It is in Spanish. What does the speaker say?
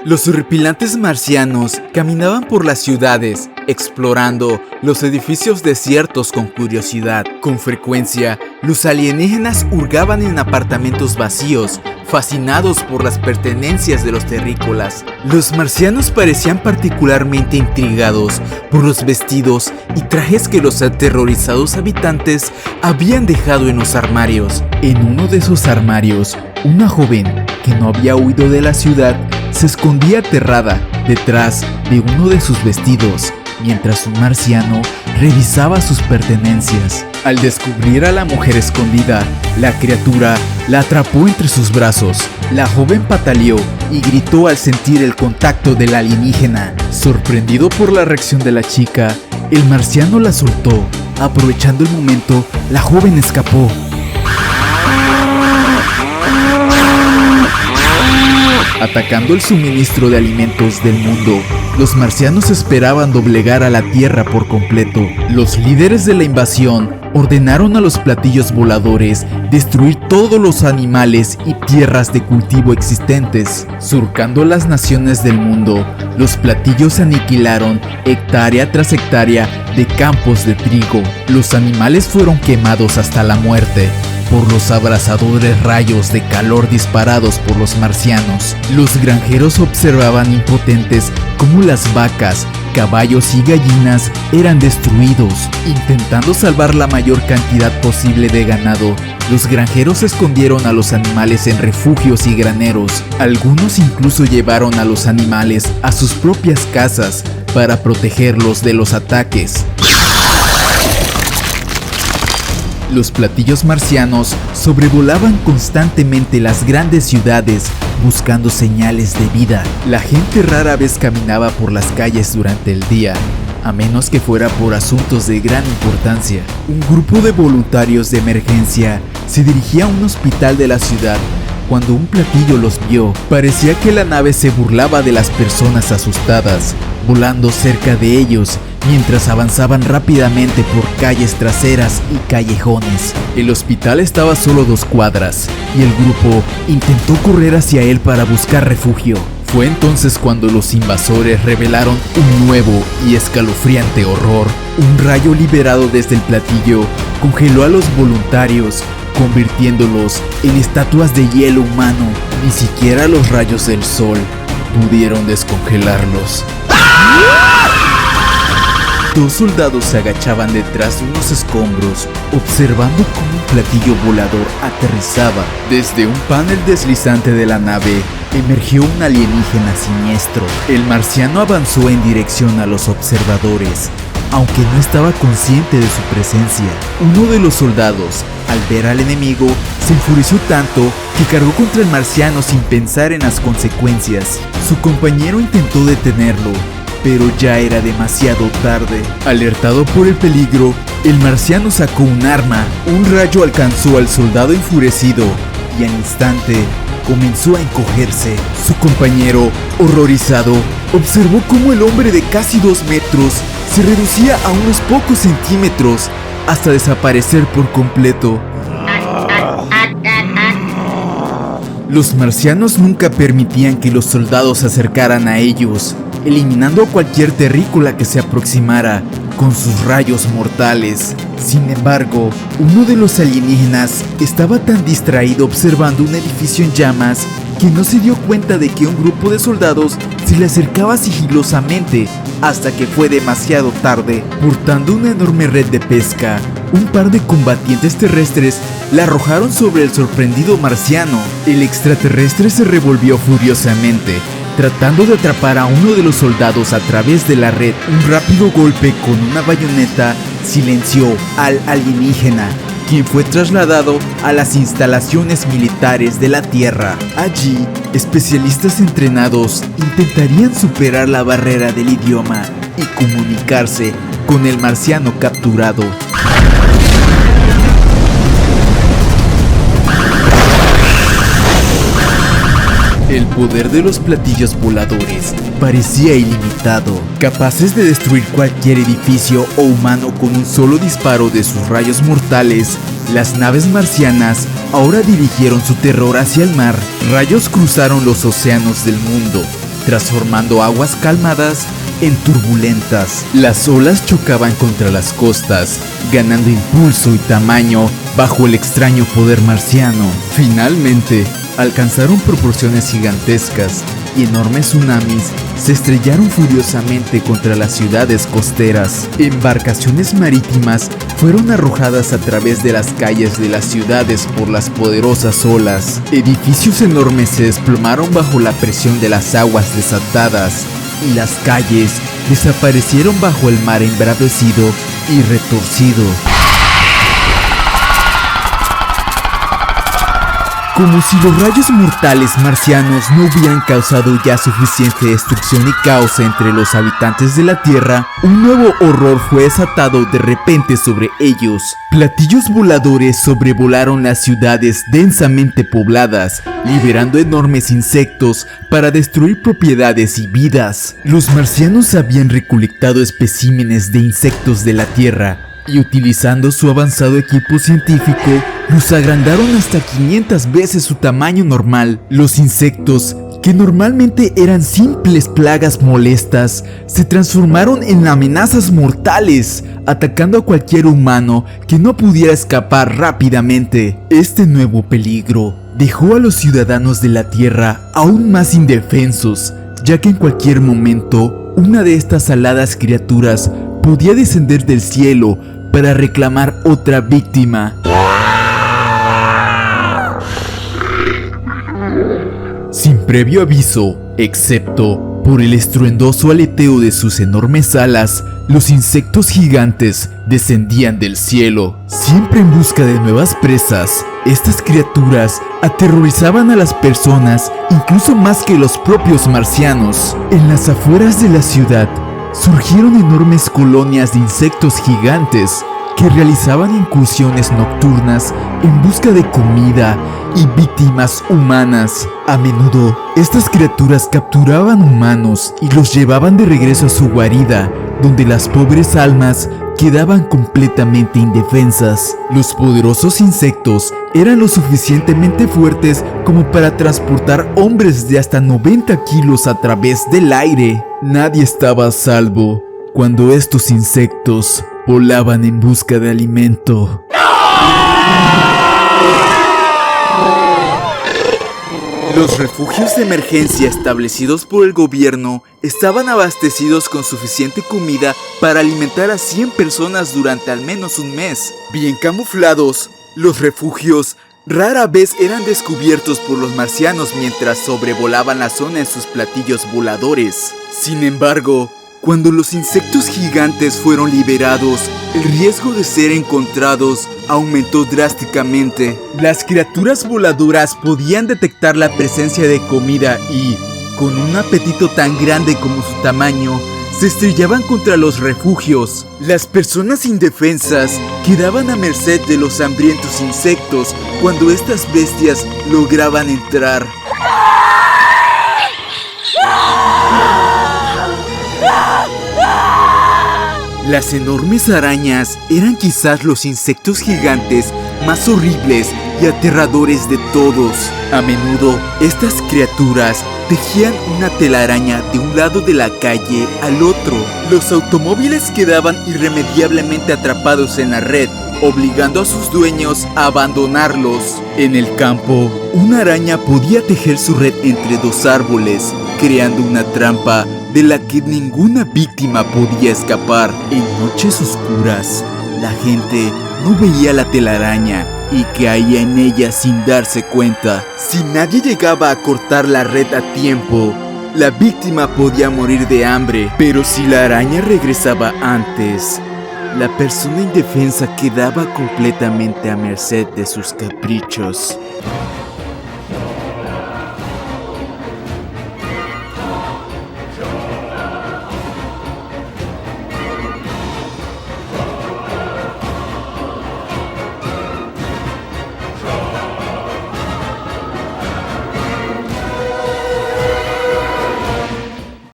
Los horripilantes marcianos caminaban por las ciudades, explorando los edificios desiertos con curiosidad. Con frecuencia, los alienígenas hurgaban en apartamentos vacíos, fascinados por las pertenencias de los terrícolas. Los marcianos parecían particularmente intrigados por los vestidos y trajes que los aterrorizados habitantes habían dejado en los armarios. En uno de esos armarios, una joven que no había huido de la ciudad se escondía aterrada detrás de uno de sus vestidos, mientras un marciano revisaba sus pertenencias. Al descubrir a la mujer escondida, la criatura la atrapó entre sus brazos. La joven pataleó y gritó al sentir el contacto del alienígena. Sorprendido por la reacción de la chica, el marciano la soltó. Aprovechando el momento, la joven escapó. Atacando el suministro de alimentos del mundo, los marcianos esperaban doblegar a la Tierra por completo. Los líderes de la invasión ordenaron a los platillos voladores destruir todos los animales y tierras de cultivo existentes. Surcando las naciones del mundo, los platillos aniquilaron hectárea tras hectárea de campos de trigo. Los animales fueron quemados hasta la muerte por los abrasadores rayos de calor disparados por los marcianos. Los granjeros observaban impotentes cómo las vacas, caballos y gallinas eran destruidos. Intentando salvar la mayor cantidad posible de ganado, los granjeros escondieron a los animales en refugios y graneros. Algunos incluso llevaron a los animales a sus propias casas para protegerlos de los ataques. Los platillos marcianos sobrevolaban constantemente las grandes ciudades buscando señales de vida. La gente rara vez caminaba por las calles durante el día, a menos que fuera por asuntos de gran importancia. Un grupo de voluntarios de emergencia se dirigía a un hospital de la ciudad. Cuando un platillo los vio, parecía que la nave se burlaba de las personas asustadas, volando cerca de ellos mientras avanzaban rápidamente por calles traseras y callejones. El hospital estaba a solo 2 cuadras y el grupo intentó correr hacia él para buscar refugio. Fue entonces cuando los invasores revelaron un nuevo y escalofriante horror. Un rayo liberado desde el platillo congeló a los voluntarios, convirtiéndolos en estatuas de hielo humano. Ni siquiera los rayos del sol pudieron descongelarlos. 2 soldados se agachaban detrás de unos escombros, observando cómo un platillo volador aterrizaba. Desde un panel deslizante de la nave, emergió un alienígena siniestro. El marciano avanzó en dirección a los observadores, aunque no estaba consciente de su presencia. Uno de los soldados, al ver al enemigo, se enfureció tanto que cargó contra el marciano sin pensar en las consecuencias. Su compañero intentó detenerlo, pero ya era demasiado tarde. Alertado por el peligro, el marciano sacó un arma. Un rayo alcanzó al soldado enfurecido y al instante comenzó a encogerse. Su compañero, horrorizado, observó cómo el hombre de casi 2 metros se reducía a unos pocos centímetros hasta desaparecer por completo. Los marcianos nunca permitían que los soldados se acercaran a ellos, eliminando a cualquier terrícola que se aproximara con sus rayos mortales. Sin embargo, uno de los alienígenas estaba tan distraído observando un edificio en llamas que no se dio cuenta de que un grupo de soldados se le acercaba sigilosamente, hasta que fue demasiado tarde. Portando una enorme red de pesca, un par de combatientes terrestres la arrojaron sobre el sorprendido marciano. El extraterrestre se revolvió furiosamente, tratando de atrapar a uno de los soldados a través de la red. Un rápido golpe con una bayoneta silenció al alienígena, quien fue trasladado a las instalaciones militares de la Tierra. Allí, especialistas entrenados intentarían superar la barrera del idioma y comunicarse con el marciano capturado. El poder de los platillos voladores parecía ilimitado, capaces de destruir cualquier edificio o humano con un solo disparo de sus rayos mortales. Las naves marcianas ahora dirigieron su terror hacia el mar. Rayos cruzaron los océanos del mundo, transformando aguas calmadas en turbulentas. Las olas chocaban contra las costas, ganando impulso y tamaño bajo el extraño poder marciano. Finalmente, alcanzaron proporciones gigantescas y enormes tsunamis se estrellaron furiosamente contra las ciudades costeras. Embarcaciones marítimas fueron arrojadas a través de las calles de las ciudades por las poderosas olas. Edificios enormes se desplomaron bajo la presión de las aguas desatadas y las calles desaparecieron bajo el mar embravecido y retorcido. Como si los rayos mortales marcianos no hubieran causado ya suficiente destrucción y caos entre los habitantes de la Tierra, un nuevo horror fue desatado de repente sobre ellos. Platillos voladores sobrevolaron las ciudades densamente pobladas, liberando enormes insectos para destruir propiedades y vidas. Los marcianos habían recolectado especímenes de insectos de la Tierra y, utilizando su avanzado equipo científico, los agrandaron hasta 500 veces su tamaño normal. Los insectos, que normalmente eran simples plagas molestas, se transformaron en amenazas mortales, atacando a cualquier humano que no pudiera escapar rápidamente. Este nuevo peligro dejó a los ciudadanos de la Tierra aún más indefensos, ya que en cualquier momento una de estas aladas criaturas podía descender del cielo para reclamar otra víctima. Sin previo aviso, excepto por el estruendoso aleteo de sus enormes alas, los insectos gigantes descendían del cielo, siempre en busca de nuevas presas. Estas criaturas aterrorizaban a las personas incluso más que los propios marcianos. En las afueras de la ciudad surgieron enormes colonias de insectos gigantes que realizaban incursiones nocturnas en busca de comida y víctimas humanas. A menudo, estas criaturas capturaban humanos y los llevaban de regreso a su guarida, donde las pobres almas quedaban completamente indefensas. Los poderosos insectos eran lo suficientemente fuertes como para transportar hombres de hasta 90 kilos a través del aire. Nadie estaba a salvo cuando estos insectos volaban en busca de alimento. Los refugios de emergencia establecidos por el gobierno estaban abastecidos con suficiente comida para alimentar a 100 personas durante al menos un mes. Bien camuflados, los refugios rara vez eran descubiertos por los marcianos mientras sobrevolaban la zona en sus platillos voladores. Sin embargo, cuando los insectos gigantes fueron liberados, el riesgo de ser encontrados aumentó drásticamente. Las criaturas voladoras podían detectar la presencia de comida y, con un apetito tan grande como su tamaño, se estrellaban contra los refugios. Las personas indefensas quedaban a merced de los hambrientos insectos cuando estas bestias lograban entrar. Las enormes arañas eran quizás los insectos gigantes más horribles y aterradores de todos. A menudo, estas criaturas tejían una telaraña de un lado de la calle al otro. Los automóviles quedaban irremediablemente atrapados en la red, obligando a sus dueños a abandonarlos. En el campo, una araña podía tejer su red entre dos árboles, creando una trampa de la que ninguna víctima podía escapar. En noches oscuras, la gente no veía la telaraña y caía en ella sin darse cuenta. Si nadie llegaba a cortar la red a tiempo, la víctima podía morir de hambre. Pero si la araña regresaba antes, la persona indefensa quedaba completamente a merced de sus caprichos.